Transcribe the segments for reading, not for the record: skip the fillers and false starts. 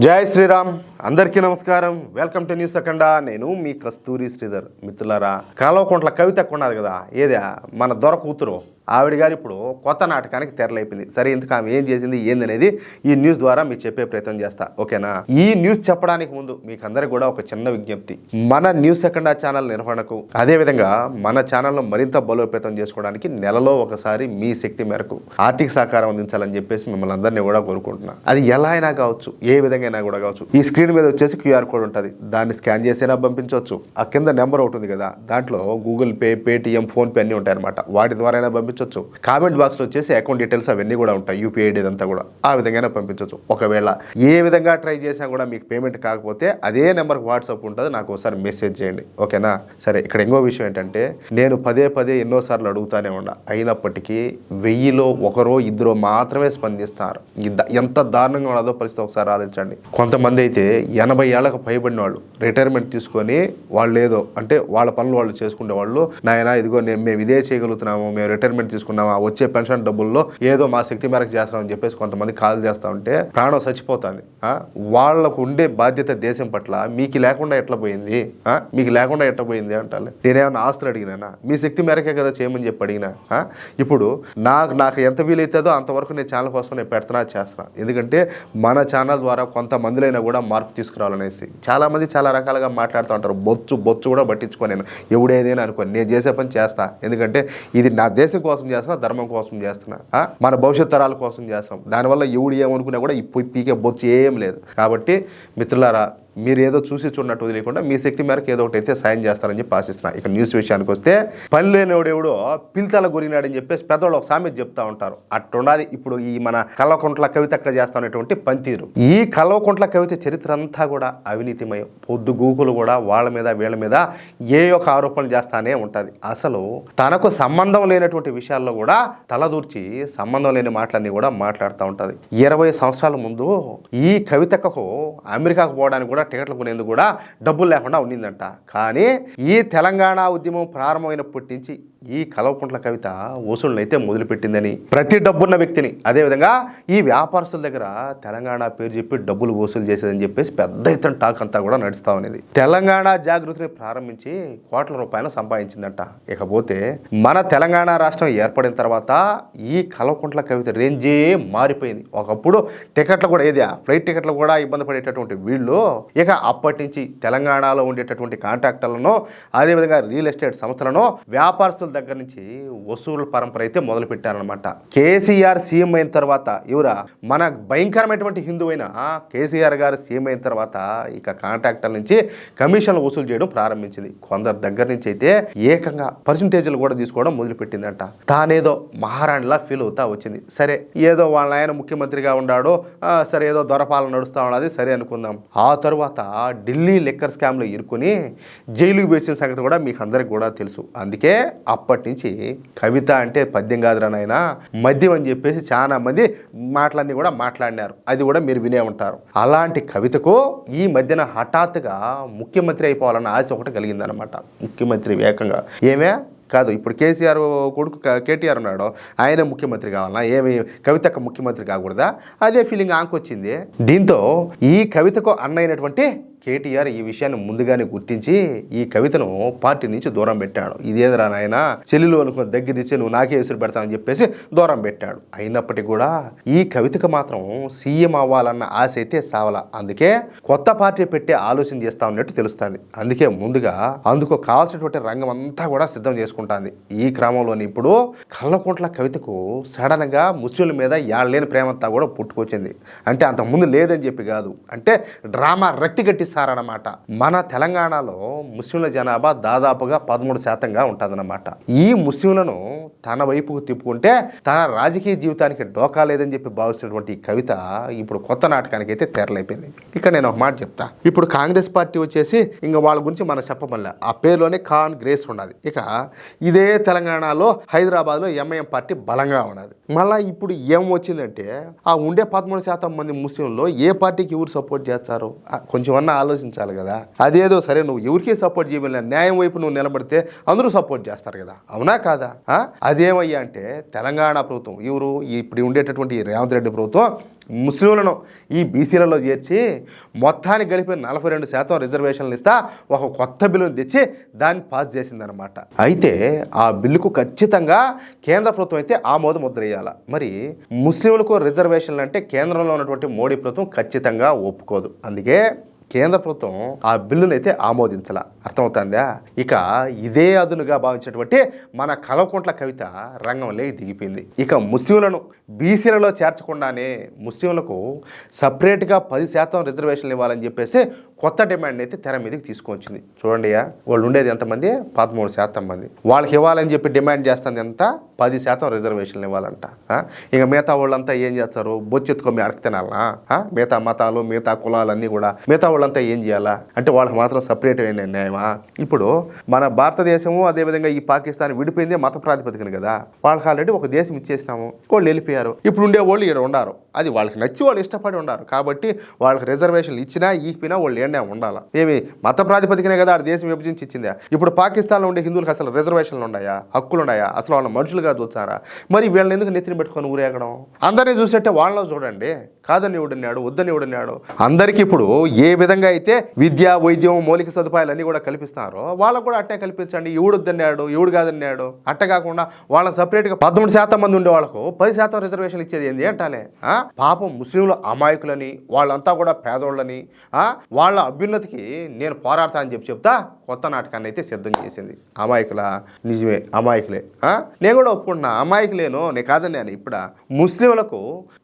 జై శ్రీరామ్ అందరికీ నమస్కారం. వెల్కమ్ టు న్యూస్ అఖండ. నేను మీ కస్తూరి శ్రీధర్. మిత్రులారా, కల్వకుంట్ల కవిత ఉన్నది కదా, ఏదే మన దొర కూతురు ఆవిడ గారు ఇప్పుడు కొత్త నాటకానికి తెరలైపోయింది. సరే, ఇంతకు ఆమె ఏం చేసింది ఏందనేది ఈ న్యూస్ ద్వారా మీకు చెప్పే ప్రయత్నం చేస్తా, ఓకేనా? ఈ న్యూస్ చెప్పడానికి ముందు మీకు అందరికి కూడా ఒక చిన్న విజ్ఞప్తి. మన న్యూస్ అఖండ ఛానల్ నిర్వహణకు, అదేవిధంగా మన ఛానల్ను మరింత బలోపేతం చేసుకోవడానికి నెలలో ఒకసారి మీ శక్తి మేరకు ఆర్థిక సహకారం అందించాలని చెప్పేసి మిమ్మల్ని అందరినీ కూడా కోరుకుంటున్నా. అది ఎలా అయినా కావచ్చు, ఏ విధంగా అయినా కూడా కావచ్చు. ఈ స్క్రీన్ మీద వచ్చేసి క్యూఆర్ కోడ్ ఉంటుంది, దాన్ని స్కాన్ చేసైనా పంపించవచ్చు. ఆ కింద నెంబర్ ఒకటి ఉంది కదా, దాంట్లో గూగుల్ పే, పేటిఎం, ఫోన్పే అన్నీ ఉంటాయన్నమాట. వాటి ద్వారా అయినా పంపించవచ్చు. కామెంట్ బాక్స్లో వచ్చేసి అకౌంట్ డీటెయిల్స్ అవన్నీ కూడా ఉంటాయి, యూపీఐ ఐడి అంతా కూడా. ఆ విధంగా పంపించవచ్చు. ఒకవేళ ఏ విధంగా ట్రై చేసినా కూడా మీకు పేమెంట్ కాకపోతే అదే నెంబర్కి వాట్సాప్ ఉంటుంది, నాకు ఒకసారి మెసేజ్ చేయండి, ఓకేనా? సరే, ఇక్కడ ఇంకో విషయం ఏంటంటే, నేను పదే ఎన్నోసార్లు అడుగుతానే ఉన్నా, అయినప్పటికీ 1000లో ఒకరో ఇద్దరో మాత్రమే స్పందిస్తారు. ఎంత దారుణంగా ఉన్నదో పరిస్థితి ఒకసారి ఆలోచించండి. కొంతమంది అయితే 80 ఏళ్లకు పైబడిన వాళ్ళు రిటైర్మెంట్ తీసుకొని వాళ్ళు ఏదో అంటే వాళ్ళ పనులు వాళ్ళు చేసుకునే వాళ్ళు, నాయన ఇదిగో మేము ఇదే చేయగలుగుతున్నాము, మేము రిటైర్మెంట్ తీసుకున్నాము, వచ్చే పెన్షన్ డబ్బుల్లో ఏదో మా శక్తి మేరకు చేస్తామని చెప్పేసి కొంతమంది కాల్ చేస్తూ ఉంటే ప్రాణం చచ్చిపోతుంది. వాళ్ళకు ఉండే బాధ్యత దేశం పట్ల మీకు లేకుండా ఎట్లా పోయింది, అంటారు. నేనేమన్నా ఆస్తులు అడిగినా? మీ శక్తి మేరకే కదా చేయమని చెప్పి అడిగినా. ఇప్పుడు నాకు ఎంత వీలైతుందో అంతవరకు నేను ఛానల్ కోసం నేను చేస్తున్నా. ఎందుకంటే మన ఛానల్ ద్వారా కొంతమందిలైనా కూడా మార్పు తీసుకురావాలనేసి చాలామంది చాలా రకాలుగా మాట్లాడుతూ ఉంటారు. బొచ్చు కూడా పట్టించుకో, నేను ఎవడేదైనా అనుకోని నేను చేసే పని చేస్తా. ఎందుకంటే ఇది నా దేశం కోసం చేస్తున్నా, ధర్మం కోసం చేస్తున్నా, మన భవిష్యత్ తరాల కోసం చేస్తాం. దానివల్ల ఎవడు ఏమనుకున్నా కూడా ఈ పీకే బొచ్చు ఏం లేదు. కాబట్టి మిత్రులారా, మీరు ఏదో చూసి చూడనట్టు వదిలేకుండా మీ శక్తి మేరకు ఏదో ఒకటి అయితే సాయం చేస్తారని చెప్పి ఆశిస్తున్నా. ఇక న్యూస్ విషయానికి వస్తే, పని లేనివాడెవడో పిల్తల గురినాడని చెప్పేసి పెద్దవాళ్ళు ఒక సామెత చెప్తా ఉంటారు. అట్టుండాది ఇప్పుడు ఈ మన కల్వకుంట్ల కవితక్క చేస్తున్నటువంటి పనితీరు. ఈ కల్వకుంట్ల కవిత చరిత్ర అంతా కూడా అవినీతిమయం. పొద్దు గూకులు కూడా వాళ్ళ మీద వీళ్ళ మీద ఏ యొక్క ఆరోపణలు చేస్తానే ఉంటుంది. అసలు తనకు సంబంధం లేనటువంటి విషయాల్లో కూడా తలదూర్చి సంబంధం లేని మాటలన్నీ కూడా మాట్లాడుతూ ఉంటుంది. 20 సంవత్సరాల ముందు ఈ కవితక్కకు అమెరికాకు పోవడానికి కూడా టికెట్లు కొనేందుకు కూడా డబ్బులు లేకుండా ఉండిందంట. కానీ ఈ తెలంగాణ ఉద్యమం ప్రారంభమైనప్పటి నుంచి ఈ కల్వకుంట్ల కవిత వసూళ్లను అయితే మొదలుపెట్టిందని, ప్రతి డబ్బున్న వ్యక్తిని, అదేవిధంగా ఈ వ్యాపారస్తుల దగ్గర తెలంగాణ పేరు చెప్పి డబ్బులు వసూలు చేసేదని చెప్పేసి పెద్ద ఎత్తున టాక్ అంతా కూడా నడుస్తూ ఉన్నది. తెలంగాణ జాగృతిని ప్రారంభించి కోట్ల రూపాయలు సంపాదించిందంట. ఇకపోతే మన తెలంగాణ రాష్ట్రం ఏర్పడిన తర్వాత ఈ కల్వకుంట్ల కవిత రేంజే మారిపోయింది. ఒకప్పుడు టికెట్లు కూడా ఫ్లైట్ టికెట్లు కూడా ఇబ్బంది పడేటటువంటి వీళ్ళు ఇక అప్పటి నుంచి తెలంగాణలో ఉండేటటువంటి కాంట్రాక్టర్లను, అదేవిధంగా రియల్ ఎస్టేట్ సంస్థలను, వ్యాపారస్తుల దగ్గర నుంచి వసూలు పరంపర అయితే మొదలు పెట్టారనమాట. కేసీఆర్ సీఎం అయిన తర్వాత, మన భయంకరమైనటువంటి హిందువైన కేసీఆర్ గారు సీఎం అయిన తర్వాత ఇక కాంట్రాక్టర్ల నుంచి కమిషన్లు వసూలు చేయడం ప్రారంభించింది. కొందరి దగ్గర నుంచి అయితే ఏకంగా పర్సంటేజీలు కూడా తీసుకోవడం మొదలుపెట్టిందంట. తానేదో మహారాణిలా ఫీల్ అవుతా వచ్చింది. సరే, ఏదో వాళ్ళ ఆయన ముఖ్యమంత్రిగా ఉన్నాడో, సరే ఏదో దొరపాలన నడుస్తూ ఉన్నది, సరే అనుకుందాం. ఆ తరువాత ఢిల్లీ లిక్కర్ స్కామ్లో ఇరుక్కుని జైలుకు వేసిన సంగతి కూడా మీకు అందరికి కూడా తెలుసు. అందుకే అప్పటి నుంచి కవిత అంటే పద్యం కాదురా నాయనా, మద్యం అని చెప్పేసి చాలా మంది మాటలన్నీ కూడా మాట్లాడినారు. అది కూడా మీరు వినే ఉంటారు. అలాంటి కవితకు ఈ మధ్యన హఠాత్తుగా ముఖ్యమంత్రి అయిపోవాలన్న ఆశ ఒకటి కలిగిందనమాట. ముఖ్యమంత్రి ఏకంగా ఏమే కాదు, ఇప్పుడు కేసీఆర్ కొడుకు కేటీఆర్ ఉన్నాడు, ఆయన ముఖ్యమంత్రి కావాలన్నా, ఏమి కవితకు ముఖ్యమంత్రి కాకూడదా? అదే ఫీలింగ్ ఆంకొచ్చింది. దీంతో ఈ కవితకు అన్నైనటువంటి కేటీఆర్ ఈ విషయాన్ని ముందుగానే గుర్తించి ఈ కవితను పార్టీ నుంచి దూరం పెట్టాడు. ఇదేదిరా నాయన, చెల్లెలు అనుకున్న దగ్గర తెచ్చి నువ్వు నాకే ఎసురు పెడతావని చెప్పేసి దూరం పెట్టాడు. అయినప్పటికీ కూడా ఈ కవితకు మాత్రం సీఎం అవ్వాలన్న ఆశ అయితే సావల. అందుకే కొత్త పార్టీ పెట్టే ఆలోచన చేస్తా ఉన్నట్టు తెలుస్తుంది. అందుకే ముందుగా అందుకు కావాల్సినటువంటి రంగం అంతా కూడా సిద్ధం చేసుకుంటుంది. ఈ క్రమంలోని ఇప్పుడు కల్వకుంట్ల కవితకు సడన్ గా ముస్లింల మీద యాళ్ళలేని ప్రేమంతా కూడా పుట్టుకొచ్చింది. అంటే అంతకుముందు లేదని చెప్పి కాదు, అంటే డ్రామా రక్తి కట్టి అన్నమాట. మన తెలంగాణలో ముస్లింల జనాభా దాదాపుగా 13% ఉంటుందన్నమాట. ఈ ముస్లింలను తన వైపుకు తిప్పుకుంటే తన రాజకీయ జీవితానికి డోకా లేదని చెప్పి భావిస్తున్నటువంటి కవిత ఇప్పుడు కొత్త నాటకానికి అయితే తెరలైపోయింది. ఇక నేను ఒక మాట చెప్తా. ఇప్పుడు కాంగ్రెస్ పార్టీ వచ్చేసి ఇంకా వాళ్ళ గురించి మనం చెప్పమల్లా, ఆ పేరులోనే కాంగ్రెస్ ఉన్నది. ఇక ఇదే తెలంగాణలో హైదరాబాద్లో ఎంఐఎం పార్టీ బలంగా ఉన్నది. మళ్ళీ ఇప్పుడు ఏం వచ్చిందంటే, ఆ ఉండే 13% మంది ముస్లింల్లో ఏ పార్టీకి ఎవరు సపోర్ట్ చేస్తారు కొంచెం అన్న ఆలోచించాలి కదా. అదేదో సరే నువ్వు ఎవరికే సపోర్ట్ చేయలేదు, న్యాయం వైపు నువ్వు నిలబడితే అందరూ సపోర్ట్ చేస్తారు కదా, అవునా కాదా? అదేమయ్యా అంటే తెలంగాణ ప్రభుత్వం ఇప్పుడు ఉండేటటువంటి రేవంత్ రెడ్డి ప్రభుత్వం ముస్లింలను ఈ బీసీలలో చేర్చి మొత్తానికి కలిపి 42% రిజర్వేషన్లు ఇస్తా ఒక కొత్త బిల్లును తెచ్చి దాన్ని పాస్ చేసిందనమాట. అయితే ఆ బిల్లుకు ఖచ్చితంగా కేంద్ర ప్రభుత్వం అయితే ఆమోద ముద్ర వేయాలి. మరి ముస్లింలకు రిజర్వేషన్లు అంటే కేంద్రంలో ఉన్నటువంటి మోడీ ప్రభుత్వం ఖచ్చితంగా ఒప్పుకోదు. అందుకే కేంద్ర ప్రభుత్వం ఆ బిల్లును అయితే ఆమోదించాల. అర్థమవుతుందా? ఇక ఇదే అదునుగా భావించినటువంటి మన కల్వకుంట్ల కవిత రంగంలోకి దిగిపోయింది. ఇక ముస్లింలను బీసీలలో చేర్చకుండానే ముస్లింలకు సపరేట్గా 10% రిజర్వేషన్లు ఇవ్వాలని చెప్పేసి కొత్త డిమాండ్ అయితే తెర మీదకి తీసుకొచ్చింది. చూడండి, వాళ్ళు ఉండేది ఎంతమంది? 13% మంది. వాళ్ళకి ఇవ్వాలని చెప్పి డిమాండ్ చేస్తుంది ఎంత? 10% రిజర్వేషన్లు ఇవ్వాలంట. ఇక మిగతా వాళ్ళంతా ఏం చేస్తారు? బొచ్చెత్తుకొని అడక తినాలనా? మిగతా మతాలు, మిగతా కులాలన్నీ కూడా మిగతా వాళ్ళంతా ఏం చేయాలా అంటే వాళ్ళకి మాత్రం సపరేట్ అయిన న్యాయమా? ఇప్పుడు మన భారతదేశము అదేవిధంగా ఈ పాకిస్తాన్ విడిపోయిందే మత ప్రాతిపదికన కదా. వాళ్ళకి ఆల్రెడీ ఒక దేశం ఇచ్చేసినాము, వాళ్ళు వెళ్ళిపోయారు. ఇప్పుడు ఉండే వాళ్ళు ఇక్కడ ఉండారు. అది వాళ్ళకి నచ్చి వాళ్ళు ఇష్టపడి ఉండారు కాబట్టి వాళ్ళకి రిజర్వేషన్లు ఇచ్చినా ఈపినా వాళ్ళు ఏండే ఉండాలి. ఏమి మత ప్రాతిపదికనే కదా ఆ దేశం విభజించి ఇచ్చిందా? ఇప్పుడు పాకిస్తాన్లో ఉండే హిందువులకు అసలు రిజర్వేషన్లు ఉన్నాయా? హక్కులు ఉన్నాయా? అసలు వాళ్ళ మనుషులుగా చూస్తారా? మరి వీళ్ళని ఎందుకు నెత్తిని పెట్టుకొని ఊరేగడం? అందరినీ చూసేట్టే వాళ్ళలో చూడండి. కాదని ఎవడన్నాడు, వద్దని ఎవడన్నాడు? అందరికీ ఇప్పుడు ఏ విధంగా అయితే విద్య, వైద్యం, మౌలిక సదుపాయాలు అన్నీ కూడా కల్పిస్తున్నారో వాళ్ళకు కూడా అట్టే కల్పించండి. ఎవడు వద్దన్నాడు, ఎవడు కాదన్నాడు? అట్ట కాకుండా వాళ్ళకి సపరేట్గా 13% మంది ఉండే వాళ్ళకు 10% రిజర్వేషన్లు ఇచ్చేది ఏంది అంటాలే? పాపం ముస్లింలు అమాయకులని, వాళ్ళంతా కూడా పేదోళ్ళని, వాళ్ళ అభ్యున్నతికి నేను పోరాడతా అని చెప్తా కొత్త నాటకాన్ని అయితే సిద్ధం చేసింది. అమాయకులా? నిజమే, అమాయకులే. నేను కూడా ఒప్పుకుంటున్నా, అమాయకులేను, నేను కాదని. నేను ఇప్పుడు ముస్లింలకు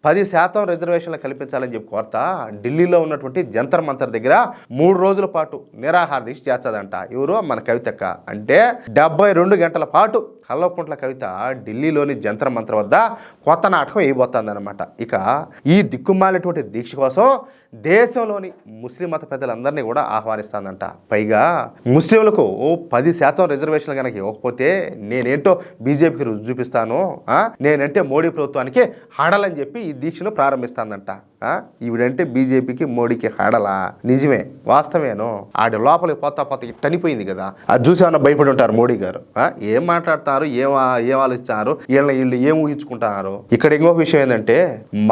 10% రిజర్వేషన్లు కల్పించాలని చెప్పి కోరతా ఢిల్లీలో ఉన్నటువంటి జంతర్ మంతర్ దగ్గర 3 రోజుల పాటు నిరాహార దీక్ష చేస్తుందంట. ఎవరు? మన కవితక్క. అంటే 72 గంటల పాటు కల్వకుంట్ల కవిత ఢిల్లీలోని జంతర్ మంతర్ వద్ద కొత్త నాటకం వేయబోతుందన్నమాట. ఇక ఈ దిక్కుమాలినటువంటి దీక్ష కోసం దేశంలోని ముస్లిం మత పెద్దలందరినీ కూడా ఆహ్వానిస్తానంట. పైగా ముస్లింలకు 10% రిజర్వేషన్లు కనుక ఇవ్వకపోతే నేనేంటో బీజేపీకి రుజువు చూపిస్తాను, నేనంటే మోడీ ప్రభుత్వానికి హడలని చెప్పి ఈ దీక్షను ప్రారంభిస్తానంట. ఈవిడంటే బీజేపీకి మోడీకి హడలా? నిజమే, వాస్తవేను. ఆడి లోపలికి పోతా చనిపోయింది కదా, అది చూసి ఏమన్నా భయపడి ఉంటారు మోడీ గారు. ఏం మాట్లాడతారు, ఏం ఆలోచిస్తారు, వీళ్ళు ఏం ఊహించుకుంటున్నారు? ఇక్కడ ఇంకొక విషయం ఏంటంటే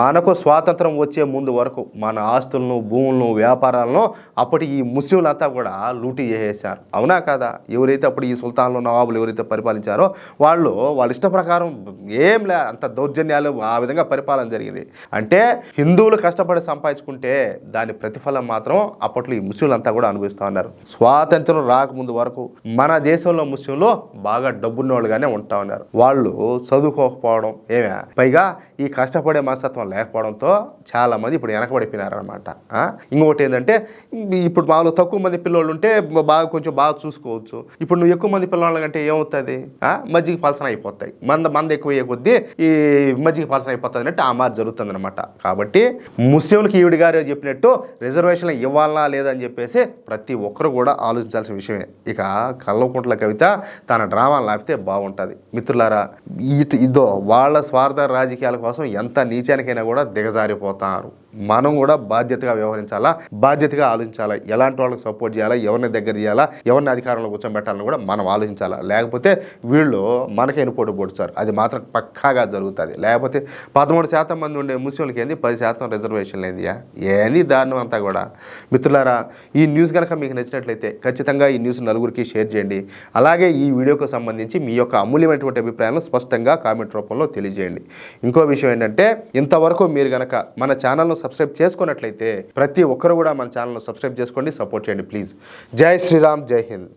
మనకు స్వాతంత్రం వచ్చే ముందు వరకు మన ఆస్తులను, భూములను, వ్యాపారాలను అప్పటి ఈ ముస్లింలంతా కూడా లూటీ చేసేసారు. అవునా కదా? ఎవరైతే అప్పుడు ఈ సుల్తాన్లు, నవాబులు ఎవరైతే పరిపాలించారో వాళ్ళ ఇష్ట ప్రకారం అంత దౌర్జన్యాలు ఆ విధంగా పరిపాలన జరిగింది. అంటే హిందువులు కష్టపడి సంపాదించుకుంటే దాని ప్రతిఫలం మాత్రం అప్పట్లో ఈ ముస్లింలంతా కూడా అనుభవిస్తూ ఉన్నారు. స్వాతంత్రం రాకముందు వరకు మన దేశంలో ముస్లింలు బాగా డబ్బున్న వాళ్ళుగానే ఉంటా ఉన్నారు. వాళ్ళు చదువుకోకపోవడం, పైగా ఈ కష్టపడే మనస్తత్వం లేకపోవడంతో చాలా మంది ఇప్పుడు వెనకబడిపోయినారనమాట. ఇంకొకటి ఏంటంటే ఇప్పుడు మాలో తక్కువ మంది పిల్లలు ఉంటే కొంచెం బాగా చూసుకోవచ్చు. ఇప్పుడు నువ్వు ఎక్కువ మంది పిల్లల కంటే ఏమవుతుంది? మజ్జిగ పలసన అయిపోతాయి. మంద ఎక్కువ అయ్యే కొద్దీ ఈ మజ్జిగ పలసన అయిపోతుంది అంటే ఆ మాట జరుగుతుంది అనమాట. కాబట్టి ముస్లింలకు ఈవిడ గారు చెప్పినట్టు రిజర్వేషన్లు ఇవ్వాలా లేదని చెప్పేసి ప్రతి ఒక్కరు కూడా ఆలోచించాల్సిన విషయమే. ఇక కల్వకుంట్ల కవిత తన డ్రామాలు ఆపితే బాగుంటుంది. మిత్రులారా, ఇదో వాళ్ళ స్వార్థ రాజకీయాల కోసం ఎంత నీచానికైనా కూడా దిగజారిపోతారు. మనం కూడా బాధ్యతగా వ్యవహరించాలా, బాధ్యతగా ఆలోచించాలా. ఎలాంటి వాళ్ళకి సపోర్ట్ చేయాలా, ఎవరిని దగ్గర చేయాలా, ఎవరిని అధికారంలో కూర్చోబెట్టాలని కూడా మనం ఆలోచించాలా. లేకపోతే వీళ్ళు మనకే పోటీ పొడుస్తారు. అది మాత్రం పక్కాగా జరుగుతుంది. లేకపోతే 13% మంది ఉండే ముస్లింలకి ఏంది 10% రిజర్వేషన్లు ఏంది దారుణం అంతా కూడా. మిత్రులారా, ఈ న్యూస్ కనుక మీకు నచ్చినట్లయితే ఖచ్చితంగా ఈ న్యూస్ నలుగురికి షేర్ చేయండి. అలాగే ఈ వీడియోకు సంబంధించి మీ యొక్క అమూల్యమైనటువంటి అభిప్రాయాలను స్పష్టంగా కామెంట్ రూపంలో తెలియజేయండి. ఇంకో విషయం ఏంటంటే ఇంతవరకు మీరు కనుక మన ఛానల్ను సబ్స్క్రైబ్ చేసుకున్నట్లయితే ప్రతి ఒక్కరు కూడా మన ఛానల్ను సబ్స్క్రైబ్ చేసుకోండి, సపోర్ట్ చేయండి ప్లీజ్. జై శ్రీరామ్, జై హింద్.